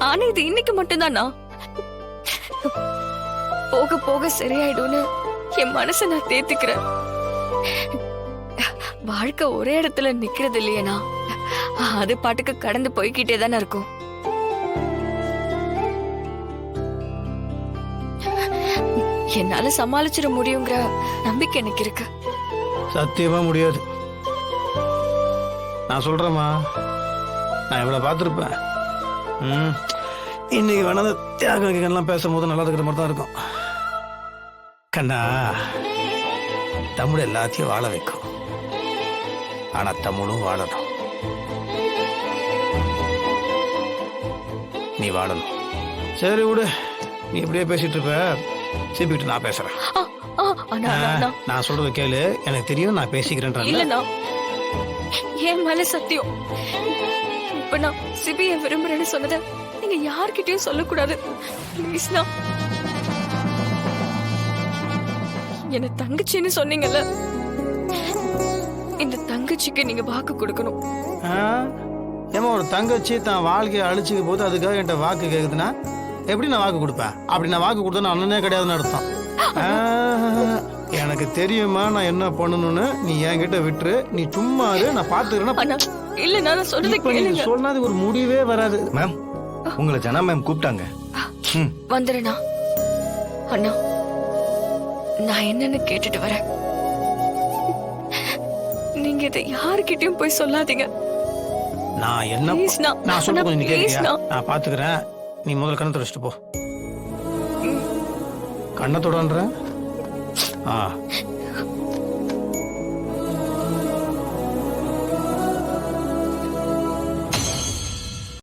ஆனா இது இன்னைக்கு மட்டும்தானா? போக போக சரியாயிடும்னு என் மனசை நான் தேத்துக்கிறேன். வாழ்க்கை ஒரே இடத்துல நிக்கிறது இல்லையேனா, அது பாட்டுக்கு கடந்து போய்கிட்டே தானே இருக்கும். என்னால சமாளிச்சிட முடியுங்கிற நம்பிக்கை எனக்கு இருக்கு. சத்தியமா முடியாது. நான் சொல்றேம்மா, நான் இவ்வளவு பார்த்துருப்பேன். இன்னைக்கு வேணாத தியாகம் பேசும்போது நல்லா இருக்கிற மாதிரி தான் இருக்கும். கண்ணா, தமிழ் எல்லாத்தையும் வாழ வைக்கும். ஆனா தமிழும் வாழணும். நீ வாழணும். சரி விடு, நீ இப்படியே பேசிட்டு இருப்ப. சிபிட்டு நான் பேசுறேன். நான் சொல்றது கேளு. எனக்கு தெரியும் நான் பேசிக்கிறேன். இல்லண்ணா, என் மேல சத்தியம். இப்ப நான் சிபியை விரும்புறேன்னு சொன்னத நீங்க யார்கிட்டயும் சொல்லக்கூடாது. ப்ளீஸ்ண்ணா. என்ன தங்கச்சின்னு சொன்னீங்கல்ல, இந்த தங்கச்சிக்கு நீங்க வாக்கு கொடுக்கணும். ஏமா, ஒரு தங்கச்சி தான் வாழ்க்கையை அழிச்சுக்க போது அதுக்காக என்கிட்ட வாக்கு கேக்குதுன்னா எப்படி நான் வாக்கு கொடுப்பேன்? அப்படி நான் வாக்கு கொடுத்தா அண்ணனே கிடையாதுன்னு அர்த்தம். எனக்கு தெரியுமா நான் என்ன பண்ணணும்னு. நீ என்கிட்ட விட்டுரு. நீ சும்மா நான் பாத்துக்கிறேன். இல்ல, நான் சொல்றது கேளுங்க. சொன்னா ஒரு முடிவே வராது. மேம், உங்களை ஜனா மேம் கூப்பிட்டாங்க. வந்துடுண்ணா. அண்ணா, நான் என்னன்னு கேட்டுட்டு வரேன். நீங்க இதை யாருக்கிட்டையும் போய் சொல்லாதீங்க. நான் என்ன நான் சொல்றது நீ கேட்கியா? நான் பாத்துக்கிறேன். நீ முதல்ல கண்ணை தொடச்சிட்டு போ. கண்ணை தொடன்ற.